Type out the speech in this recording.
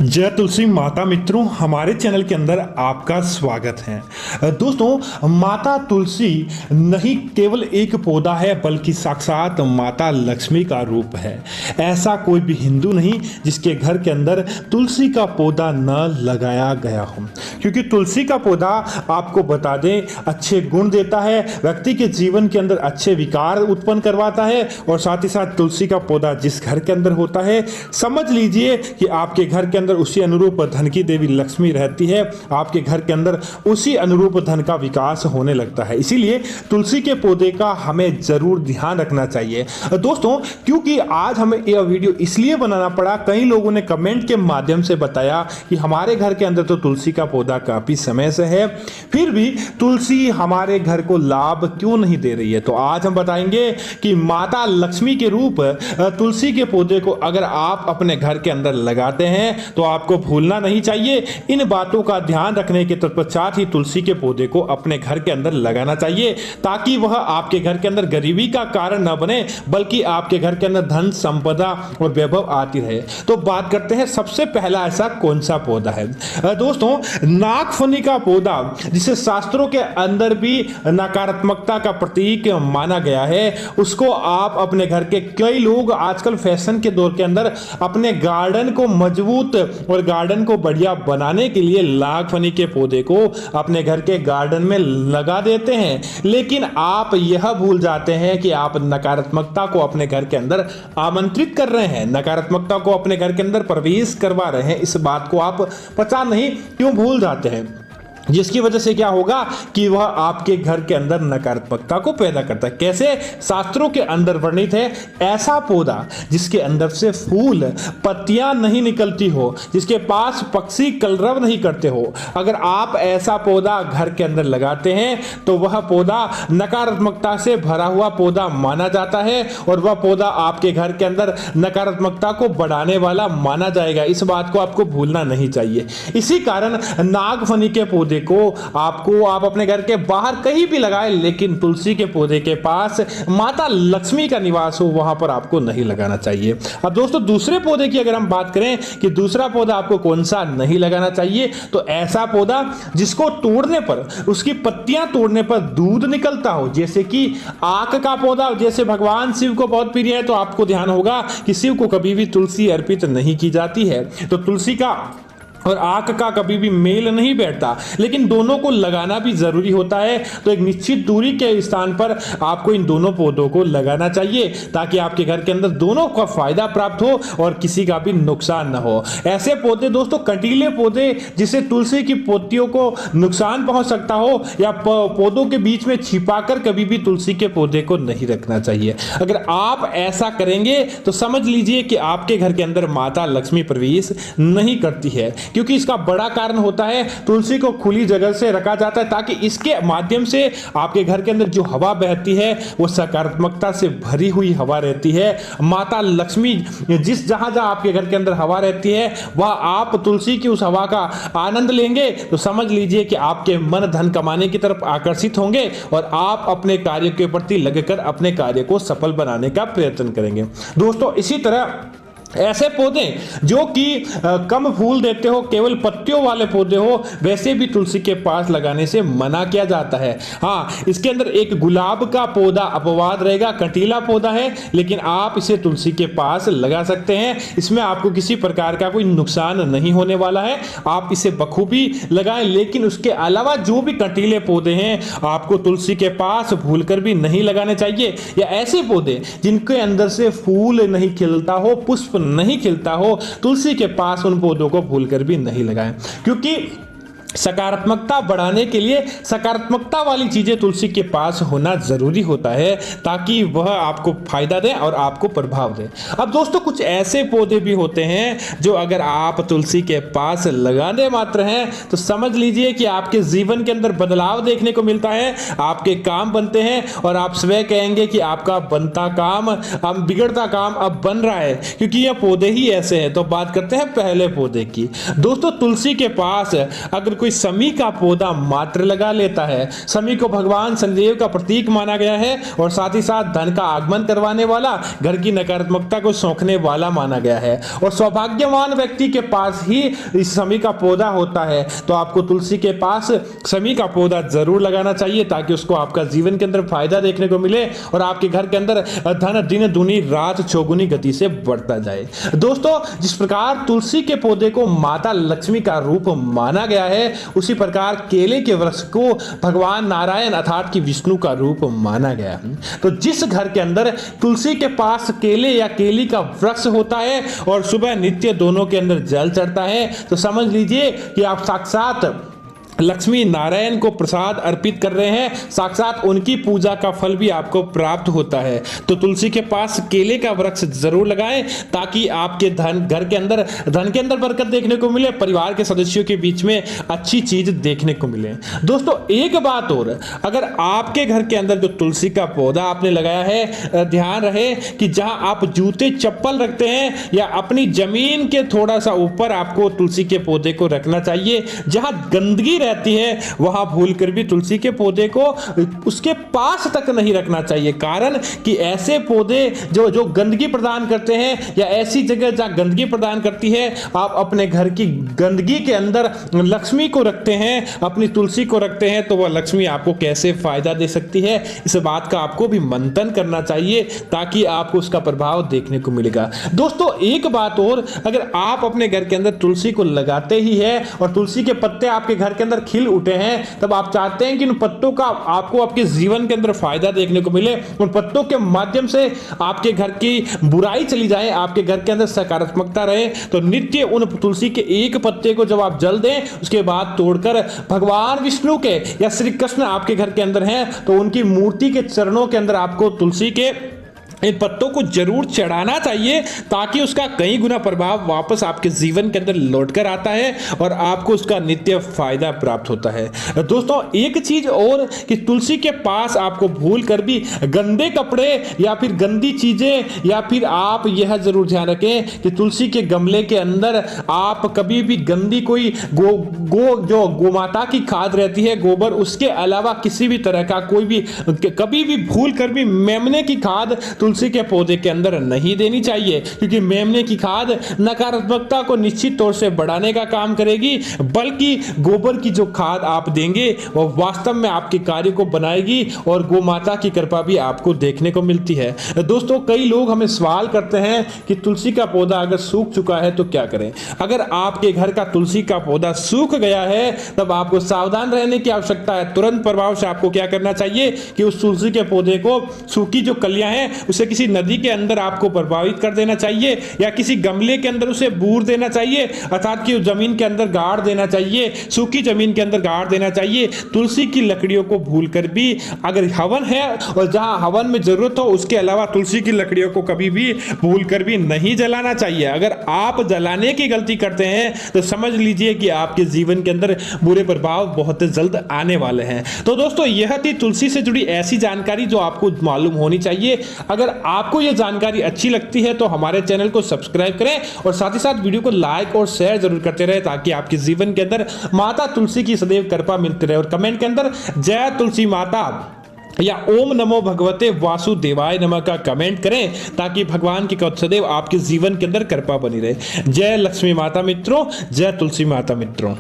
जय तुलसी माता मित्रों, हमारे चैनल के अंदर आपका स्वागत है। दोस्तों, माता तुलसी नहीं केवल एक पौधा है बल्कि साक्षात माता लक्ष्मी का रूप है। ऐसा कोई भी हिंदू नहीं जिसके घर के अंदर तुलसी का पौधा न लगाया गया हो, क्योंकि तुलसी का पौधा आपको बता दें अच्छे गुण देता है, व्यक्ति के जीवन के अंदर अच्छे विकार उत्पन्न करवाता है और साथ ही साथ तुलसी का पौधा जिस घर के अंदर होता है, समझ लीजिए कि आपके घर के अंदर उसी अनुरूप धन की देवी लक्ष्मी रहती है, आपके घर के अंदर उसी अनुरूप धन का विकास होने लगता है। इसीलिए तुलसी के पौधे का हमें जरूर ध्यान रखना चाहिए दोस्तों। क्योंकि आज हमें यह वीडियो इसलिए बनाना पड़ा, कई लोगों ने कमेंट के माध्यम से बताया कि हमारे घर के अंदर तो तुलसी का पौधा काफी समय से है, फिर भी तुलसी हमारे घर को लाभ क्यों नहीं दे रही है। तो आज हम बताएंगे कि माता लक्ष्मी के रूप तुलसी के पौधे को अगर आप अपने घर के अंदर लगाते हैं तो आपको भूलना नहीं चाहिए। इन बातों का ध्यान रखने के तत्पश्चात ही तुलसी के पौधे को अपने घर के अंदर लगाना चाहिए, ताकि वह आपके घर के अंदर गरीबी का कारण न बने बल्कि आपके घर के अंदर धन संपदा और वैभव आती रहे। तो बात करते हैं सबसे पहला ऐसा कौन सा पौधा है। दोस्तों, नागफनी का पौधा, जिसे शास्त्रों के अंदर भी नकारात्मकता का प्रतीक माना गया है, उसको आप अपने घर के कई लोग आजकल फैशन के दौर के अंदर अपने गार्डन को मजबूत और गार्डन को बढ़िया बनाने के लिए नागफनी के पौधे को अपने घर के गार्डन में लगा देते हैं, लेकिन आप यह भूल जाते हैं कि आप नकारात्मकता को अपने घर के अंदर आमंत्रित कर रहे हैं, नकारात्मकता को अपने घर के अंदर प्रवेश करवा रहे हैं। इस बात को आप पता नहीं क्यों भूल जाते हैं, जिसकी वजह से क्या होगा कि वह आपके घर के अंदर नकारात्मकता को पैदा करता है। कैसे? शास्त्रों के अंदर वर्णित है ऐसा पौधा जिसके अंदर से फूल पत्तियां नहीं निकलती हो, जिसके पास पक्षी कलरव नहीं करते हो, अगर आप ऐसा पौधा घर के अंदर लगाते हैं तो वह पौधा नकारात्मकता से भरा हुआ पौधा माना जाता है और वह पौधा आपके घर के अंदर नकारात्मकता को बढ़ाने वाला माना जाएगा। इस बात को आपको भूलना नहीं चाहिए। इसी कारण नागफनी के पौधे को आप अपने घर के बाहर कहीं भी लगाएं, लेकिन तुलसी के पौधे के पास माता लक्ष्मी का निवास हो वहां पर आपको नहीं लगाना चाहिए। अब दोस्तों, दूसरे पौधे की अगर हम बात करें कि दूसरा पौधा आपको कौन सा नहीं लगाना चाहिए, तो ऐसा पौधा जिसको तोड़ने पर, उसकी पत्तियां तोड़ने पर दूध निकलता हो, जैसे कि आक का पौधा। जैसे भगवान शिव को बहुत प्रिय है, तो आपको ध्यान होगा कि शिव को कभी भी तुलसी अर्पित नहीं की जाती है, तो तुलसी का और आक का कभी भी मेल नहीं बैठता, लेकिन दोनों को लगाना भी जरूरी होता है। तो एक निश्चित दूरी के स्थान पर आपको इन दोनों पौधों को लगाना चाहिए, ताकि आपके घर के अंदर दोनों का फायदा प्राप्त हो और किसी का भी नुकसान न हो। ऐसे पौधे दोस्तों, कंटीले पौधे जिसे तुलसी की पत्तियों को नुकसान पहुंच सकता हो, या पौधों के बीच में छिपाकर कभी भी तुलसी के पौधे को नहीं रखना चाहिए। अगर आप ऐसा करेंगे तो समझ लीजिए कि आपके घर के अंदर माता लक्ष्मी प्रवेश नहीं करती है, क्योंकि इसका बड़ा कारण होता है तुलसी को खुली जगह से रखा जाता है, ताकि इसके माध्यम से आपके घर के अंदर जो हवा बहती है वो सकारात्मकता से भरी हुई हवा रहती है। माता लक्ष्मी जिस जहां जहां आपके घर के अंदर हवा रहती है, वह आप तुलसी की उस हवा का आनंद लेंगे तो समझ लीजिए कि आपके मन धन कमाने की तरफ आकर्षित होंगे और आप अपने कार्य के प्रति लगकर अपने कार्य को सफल बनाने का प्रयत्न करेंगे। दोस्तों, इसी तरह ऐसे पौधे जो कि कम फूल देते हो, केवल पत्तियों वाले पौधे हो, वैसे भी तुलसी के पास लगाने से मना किया जाता है। हाँ, इसके अंदर एक गुलाब का पौधा अपवाद रहेगा, कंटीला पौधा है, लेकिन आप इसे तुलसी के पास लगा सकते हैं। इसमें आपको किसी प्रकार का कोई नुकसान नहीं होने वाला है, आप इसे बखूबी लगाएं। लेकिन उसके अलावा जो भी कंटीले पौधे हैं आपको तुलसी के पास भूलकर भी नहीं लगाने चाहिए, या ऐसे पौधे जिनके अंदर से फूल नहीं खिलता हो, पुष्प नहीं खिलता हो, तुलसी के पास उन पौधों को भूलकर भी नहीं लगाएं, क्योंकि सकारात्मकता बढ़ाने के लिए सकारात्मकता वाली चीजें तुलसी के पास होना जरूरी होता है, ताकि वह आपको फायदा दे और आपको प्रभाव दे। अब दोस्तों, कुछ ऐसे पौधे भी होते हैं जो अगर आप तुलसी के पास लगाने मात्र हैं तो समझ लीजिए कि आपके जीवन के अंदर बदलाव देखने को मिलता है, आपके काम बनते हैं और आप स्वयं कहेंगे कि आपका बनता काम, अब बिगड़ता काम अब बन रहा है, क्योंकि यह पौधे ही ऐसे हैं। तो बात करते हैं पहले पौधे की। दोस्तों, तुलसी के पास अगर कोई शमी का पौधा मात्र लगा लेता है। शमी को भगवान शनिदेव का प्रतीक माना गया है और साथ ही साथ धन का आगमन करवाने वाला, घर की नकारात्मकता को सोखने वाला माना गया है और सौभाग्यवान व्यक्ति के पास ही इस शमी का पौधा होता है। तो आपको तुलसी के पास शमी का पौधा जरूर लगाना चाहिए ताकि उसको आपका जीवन के अंदर फायदा देखने को मिले और आपके घर के अंदर धन दिन दूनी रात चौगुनी गति से बढ़ता जाए। दोस्तों, जिस प्रकार तुलसी के पौधे को माता लक्ष्मी का रूप माना गया है, उसी प्रकार केले के वृक्ष को भगवान नारायण अर्थात कि विष्णु का रूप माना गया है। तो जिस घर के अंदर तुलसी के पास केले या केली का वृक्ष होता है और सुबह नित्य दोनों के अंदर जल चढ़ता है, तो समझ लीजिए कि आप साक्षात लक्ष्मी नारायण को प्रसाद अर्पित कर रहे हैं, साक्षात उनकी पूजा का फल भी आपको प्राप्त होता है। तो तुलसी के पास केले का वृक्ष जरूर लगाएं ताकि आपके धन के अंदर बरकत देखने को मिले, परिवार के सदस्यों के बीच में अच्छी चीज देखने को मिले। दोस्तों, एक बात और, अगर आपके घर के अंदर जो तुलसी का पौधा आपने लगाया है, ध्यान रहे कि जहां आप जूते चप्पल रखते हैं या अपनी जमीन के थोड़ा सा ऊपर आपको तुलसी के पौधे को रखना चाहिए। जहां गंदगी रहती है वहां भूलकर भी तुलसी के पौधे को उसके पास तक नहीं रखना चाहिए, कारण कि ऐसे पौधे जो गंदगी प्रदान करते हैं या ऐसी जगह जहां गंदगी प्रदान करती है, आप अपने घर की गंदगी के अंदर लक्ष्मी को रखते हैं, अपनी तुलसी को रखते हैं, तो वह लक्ष्मी आपको कैसे फायदा दे सकती है, इस बात का आपको भी मंथन करना चाहिए ताकि आपको उसका प्रभाव देखने को मिलेगा। दोस्तों, एक बात और, अगर आप अपने घर के अंदर तुलसी को लगाते ही है और तुलसी के पत्ते आपके घर के अंदर खिल उठे हैं, तब आप चाहते हैं कि उन पत्तों का आपको आपके जीवन के अंदर फायदा देखने को मिले, उन पत्तों के माध्यम से आपके घर की बुराई चली जाए, आपके घर के अंदर सकारात्मकता रहे, तो नित्य उन तुलसी के एक पत्ते को जब आप जल दें, उसके बाद तोड़कर भगवान विष्णु के या श्री कृष्ण आपके घर के अंदर हैं तो उनकी मूर्ति के चरणों के अंदर आपको तुलसी के इन पत्तों को जरूर चढ़ाना चाहिए ताकि उसका कई गुना प्रभाव वापस आपके जीवन के अंदर लौटकर आता है और आपको उसका नित्य फायदा प्राप्त होता है। दोस्तों, एक चीज और कि तुलसी के पास आपको भूल कर भी गंदे कपड़े या फिर गंदी चीजें या फिर आप यह जरूर ध्यान रखें कि तुलसी के गमले के अंदर आप कभी भी गंदी कोई जो गोमाता की खाद रहती है, गोबर, उसके अलावा किसी भी तरह का कोई भी कभी भी भूल कर भी मेमने की खाद तुलसी के पौधे के अंदर नहीं देनी चाहिए, क्योंकि मेमने की खाद नकारात्मकता को निश्चित तौर से बढ़ाने का काम करेगी, बल्कि गोबर की जो खाद आप देंगे वह वास्तव में आपके कार्य को बनाएगी और गोमाता की कृपा भी आपको देखने को मिलती है। दोस्तों, कई लोग हमें सवाल करते हैं कि तुलसी का पौधा अगर सूख चुका है तो क्या करें। अगर आपके घर का तुलसी का पौधा सूख गया है तब आपको सावधान रहने की आवश्यकता है। तुरंत प्रभाव से आपको क्या करना चाहिए कि उस तुलसी के पौधे को, सूखी जो कलियां हैं, उसे किसी नदी के अंदर आपको प्रभावित कर देना चाहिए या किसी गमले के अंदर उसे बूर देना चाहिए, अर्थात कि जमीन के अंदर गाड़ देना चाहिए, सूखी जमीन के अंदर गाड़ देना चाहिए। तुलसी की लकड़ियों को भूलकर भी, अगर हवन है और जहां हवन में जरूरत हो उसके अलावा तुलसी की लकड़ियों को कभी भी भूलकर भी नहीं जलाना चाहिए। अगर आप जलाने की गलती करते हैं तो समझ लीजिए कि आपके जीवन के अंदर बुरे प्रभाव बहुत जल्द आने वाले हैं। तो दोस्तों, यह थी तुलसी से जुड़ी ऐसी जानकारी जो आपको मालूम होनी चाहिए। अगर आपको यह जानकारी अच्छी लगती है तो हमारे चैनल को सब्सक्राइब करें और साथ ही साथ वीडियो को लाइक और शेयर जरूर करते रहे ताकि आपके जीवन के अंदर माता तुलसी की सदैव कृपा मिलती रहे। और कमेंट के अंदर जय तुलसी माता या ओम नमो भगवते वासुदेवाय नमः का कमेंट करें ताकि भगवान की सदैव आपके जीवन के अंदर कृपा बनी रहे। जय लक्ष्मी माता मित्रों, जय तुलसी माता मित्रों।